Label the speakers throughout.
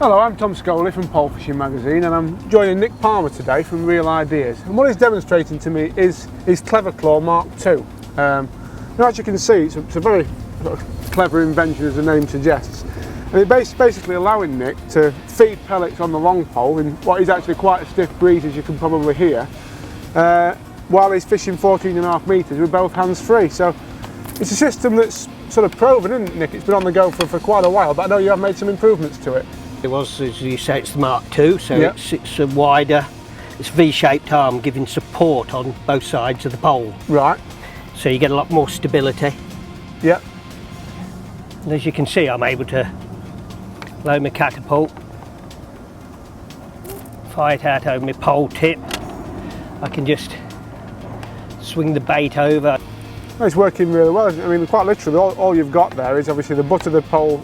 Speaker 1: Hello, I'm Tom Scoley from Pole Fishing Magazine, and I'm joining Nick Palmer today from Real Ideas. And what he's demonstrating to me is his Clever Claw Mark II. Now, as you can see, it's a very sort of clever invention, as the name suggests. And it's basically allowing Nick to feed pellets on the long pole in what is actually quite a stiff breeze, as you can probably hear, while he's fishing 14.5 metres with both hands free. So it's a system that's sort of proven, isn't it, Nick? It's been on the go for quite a while, but I know you have made some improvements to it.
Speaker 2: It was, as you say, it's the Mark II, so
Speaker 1: yep.
Speaker 2: it's a wider, it's V-shaped arm giving support on both sides of the pole.
Speaker 1: Right.
Speaker 2: So you get a lot more stability.
Speaker 1: Yep.
Speaker 2: And as you can see, I'm able to load my catapult, fire it out over my pole tip. I can just swing the bait over.
Speaker 1: It's working really well. I mean, quite literally, all you've got there is obviously the butt of the pole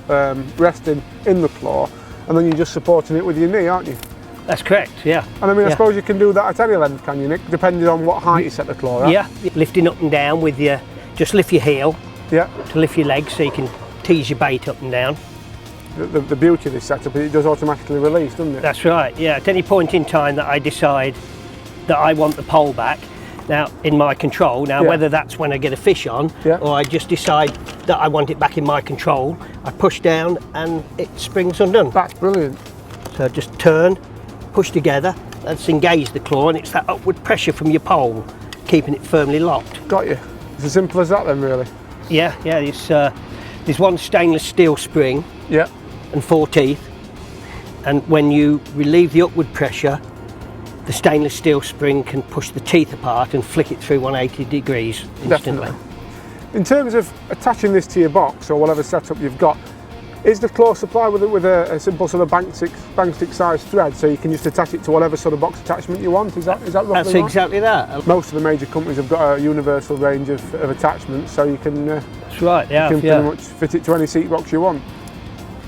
Speaker 1: resting in the claw, and then you're just supporting it with your knee, aren't you?
Speaker 2: That's correct, yeah.
Speaker 1: And I mean, I
Speaker 2: yeah.
Speaker 1: suppose you can do that at any length, can you, Nick? Depending on what height you set the claw at.
Speaker 2: Yeah, lifting up and down with your, just lift your heel
Speaker 1: yeah.
Speaker 2: to lift your legs so you can tease your bait up and down.
Speaker 1: The beauty of this setup is it does automatically release, doesn't it?
Speaker 2: That's right, yeah. At any point in time that I decide that I want the pole back, now in my control, now
Speaker 1: yeah.
Speaker 2: whether that's when I get a fish on
Speaker 1: yeah.
Speaker 2: or I just decide that I want it back in my control, I push down and it springs undone.
Speaker 1: That's brilliant.
Speaker 2: So just turn, push together, let's engage the claw, and it's that upward pressure from your pole keeping it firmly locked.
Speaker 1: Got you. It's as simple as that then, really.
Speaker 2: Yeah, there's one stainless steel spring
Speaker 1: yeah.
Speaker 2: and 4 teeth, and when you relieve the upward pressure, the stainless steel spring can push the teeth apart and flick it through 180 degrees instantly.
Speaker 1: Definitely. In terms of attaching this to your box or whatever setup you've got, is the claw supplied with a simple sort of bank stick size thread, so you can just attach it to whatever sort of box attachment you want? Is that roughly
Speaker 2: That's
Speaker 1: right?
Speaker 2: exactly that.
Speaker 1: Most of the major companies have got a universal range of attachments, so you can,
Speaker 2: That's right, yeah,
Speaker 1: you can pretty much fit it to any seat box you want.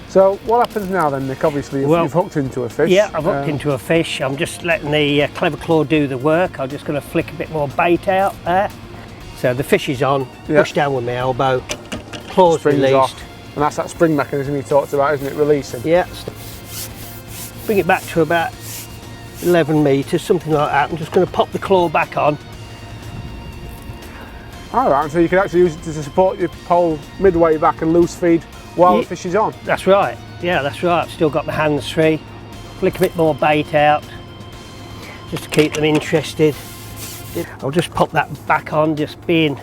Speaker 1: So what happens now then, Nick? Obviously you've hooked into a fish.
Speaker 2: Yeah, I've hooked into a fish. I'm just letting the Clever Claw do the work. I'm just going to flick a bit more bait out there. So the fish is on, push down with my elbow, claws
Speaker 1: Springs
Speaker 2: released.
Speaker 1: off. And that's that spring mechanism you talked about, isn't it? Releasing.
Speaker 2: Yeah. Bring it back to about 11 metres, something like that. I'm just going to pop the claw back on.
Speaker 1: Alright, so you can actually use it to support your pole midway back and loose feed while the fish is on.
Speaker 2: That's right, yeah, that's right. I've still got my hands free. Flick a bit more bait out, just to keep them interested. I'll just pop that back on, just being...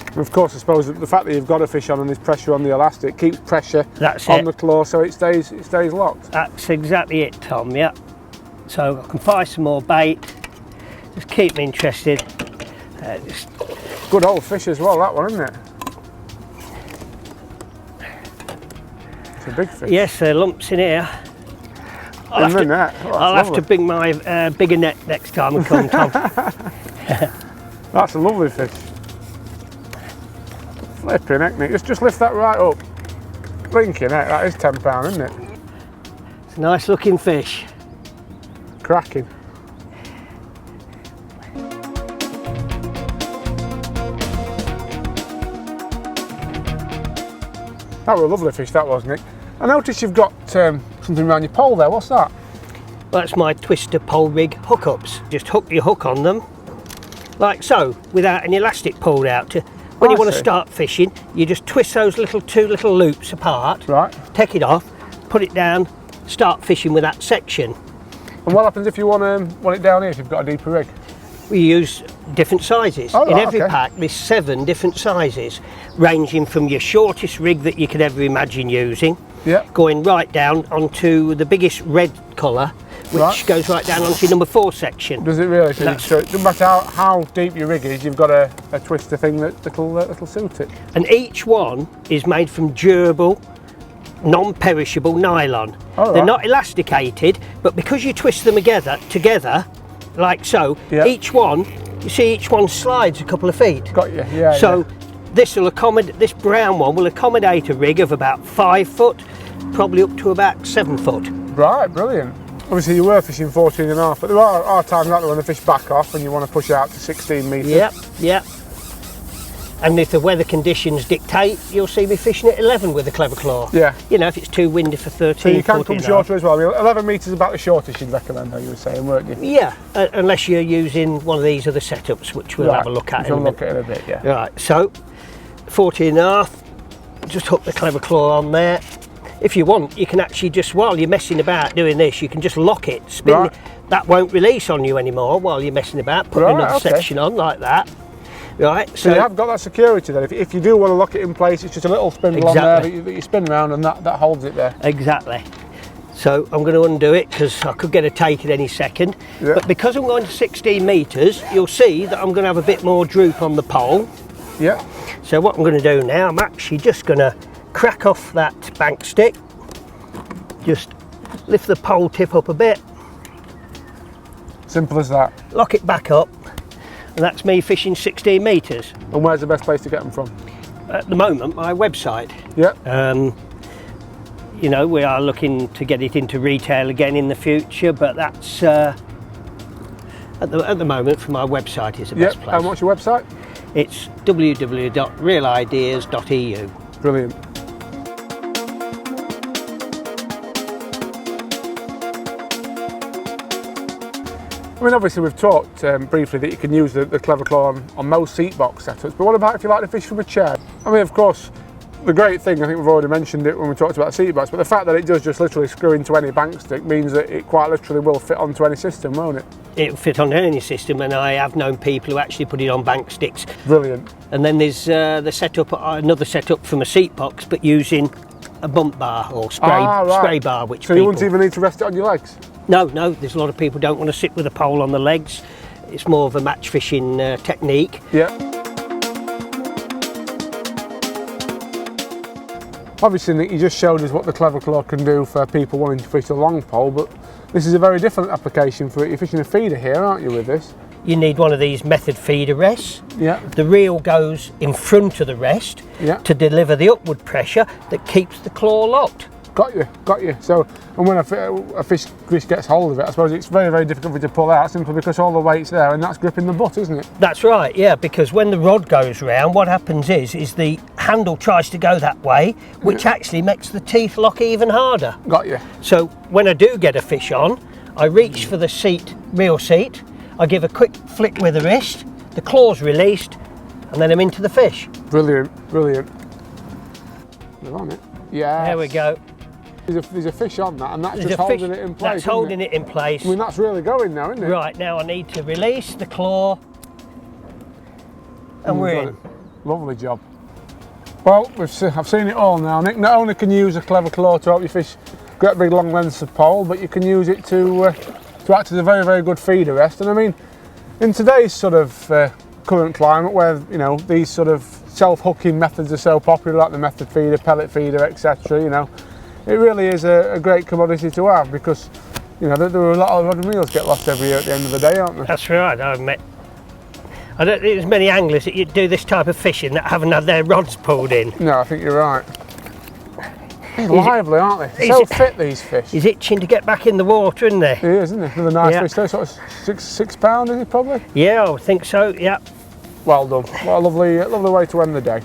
Speaker 1: And of course, I suppose the fact that you've got a fish on and there's pressure on the elastic keeps pressure on the claw, so it stays locked.
Speaker 2: That's exactly it, Tom, yeah. So I can fire some more bait, just keep them interested.
Speaker 1: Good old fish as well, that one, isn't it? It's a big fish.
Speaker 2: Yes, there are lumps in here.
Speaker 1: I'll have
Speaker 2: to bring my bigger net next time I come, Tom.
Speaker 1: That's a lovely fish. Flipping heck, Nick. Just lift that right up. Blinking heck, that is £10, isn't it?
Speaker 2: It's a nice looking fish.
Speaker 1: Cracking. That was a lovely fish, that was, Nick. I noticed you've got something around your pole there. What's that?
Speaker 2: Well, that's my twister pole rig hookups. Just hook your hook on them, like so, without any elastic pulled out. When you want to start fishing, you just twist those two little loops apart,
Speaker 1: right.
Speaker 2: Take it off, put it down, start fishing with that section.
Speaker 1: And what happens if you want it down here, if you've got a deeper rig?
Speaker 2: We use different sizes. In every pack there's 7 different sizes, ranging from your shortest rig that you could ever imagine using, going right down onto the biggest red colour, which goes right down onto your number 4 section.
Speaker 1: Does it really? So it doesn't matter how deep your rig is, you've got a twister thing that'll suit it.
Speaker 2: And each one is made from durable, non-perishable nylon. They're not elasticated, but because you twist them together, like so, each one, you see each one slides a couple of feet.
Speaker 1: Got you, yeah.
Speaker 2: So this brown one will accommodate a rig of about 5 foot, probably up to about 7 foot.
Speaker 1: Right, brilliant. Obviously you were fishing 14.5, but there are times like that when the fish back off and you want to push out to 16 metres.
Speaker 2: Yep. And if the weather conditions dictate, you'll see me fishing at 11 with a Clever Claw.
Speaker 1: Yeah.
Speaker 2: You know, if it's too windy for 13,
Speaker 1: so you can
Speaker 2: 14
Speaker 1: come shorter as well. 11 metres is about the shortest you'd recommend, how you were saying, weren't you?
Speaker 2: Yeah, unless you're using one of these other setups, which we'll have a look at in
Speaker 1: a bit, yeah.
Speaker 2: Right, so 14 and a half, just hook the Clever Claw on there. If you want, you can actually just, while you're messing about doing this, you can just lock it, spin it. That won't release on you anymore while you're messing about. Put another section on like that. Right,
Speaker 1: so you have got that security then. If you do want to lock it in place, it's just a little spindle on there that you spin around, and that holds it there.
Speaker 2: Exactly. So I'm going to undo it because I could get a take at any second. Yeah. But because I'm going to 16 metres, you'll see that I'm going to have a bit more droop on the pole.
Speaker 1: Yeah.
Speaker 2: So what I'm going to do now, I'm actually just going to crack off that bank stick. Just lift the pole tip up a bit.
Speaker 1: Simple as that.
Speaker 2: Lock it back up. And that's me fishing 16 metres.
Speaker 1: And where's the best place to get them from?
Speaker 2: At the moment, my website.
Speaker 1: Yeah.
Speaker 2: You know, we are looking to get it into retail again in the future, but that's at the moment for my website is the best place.
Speaker 1: And what's your website?
Speaker 2: It's www.realideas.eu.
Speaker 1: Brilliant. I mean, obviously we've talked briefly that you can use the Clever Claw on most seat box setups, but what about if you like to fish from a chair? I mean, of course, the great thing, I think we've already mentioned it when we talked about seat box, but the fact that it does just literally screw into any bank stick means that it quite literally will fit onto any system, won't it?
Speaker 2: It'll fit on any system, and I have known people who actually put it on bank sticks.
Speaker 1: Brilliant.
Speaker 2: And then there's another setup from a seat box, but using a bump bar or spray bar, which
Speaker 1: so you wouldn't even need to rest it on your legs?
Speaker 2: No, there's a lot of people don't want to sit with a pole on the legs. It's more of a match fishing technique.
Speaker 1: Yeah. Obviously, Nick, you just showed us what the Clever Claw can do for people wanting to fish a long pole, but this is a very different application for it. You're fishing a feeder here, aren't you, with this?
Speaker 2: You need one of these method feeder rests.
Speaker 1: Yeah.
Speaker 2: The reel goes in front of the rest to deliver the upward pressure that keeps the claw locked.
Speaker 1: Got you. So, and when a fish gets hold of it, I suppose it's very, very difficult for it to pull out simply because all the weight's there and that's gripping the butt, isn't it?
Speaker 2: That's right, yeah, because when the rod goes round, what happens is the handle tries to go that way, which actually makes the teeth lock even harder.
Speaker 1: Got you.
Speaker 2: So when I do get a fish on, I reach for the reel seat, I give a quick flick with the wrist, the claw's released, and then I'm into the fish.
Speaker 1: Brilliant. They're on it. Yeah.
Speaker 2: There we go.
Speaker 1: There's a fish on that, and that's just holding it in place.
Speaker 2: That's holding it in place.
Speaker 1: I mean, that's really going now, isn't it?
Speaker 2: Right, now I need to release the claw, and we're in.
Speaker 1: Lovely job. Well, I've seen it all now, Nick. Not only can you use a Clever Claw to help you fish great big long lengths of pole, but you can use it to act as a very, very good feeder rest. And I mean, in today's sort of current climate, where these sort of self-hooking methods are so popular, like the method feeder, pellet feeder, etc. It really is a great commodity to have because, there are a lot of rod and reels get lost every year at the end of the day, aren't there?
Speaker 2: That's right. I don't think there's many anglers that do this type of fishing that haven't had their rods pulled in.
Speaker 1: No, I think you're right. They're lively, aren't they? So fit, these fish.
Speaker 2: He's itching to get back in the water, isn't he?
Speaker 1: He is, isn't he? Another nice fish. So sort of £6, is he probably?
Speaker 2: Yeah, I think so. Yeah.
Speaker 1: Well done. What a lovely way to end the day.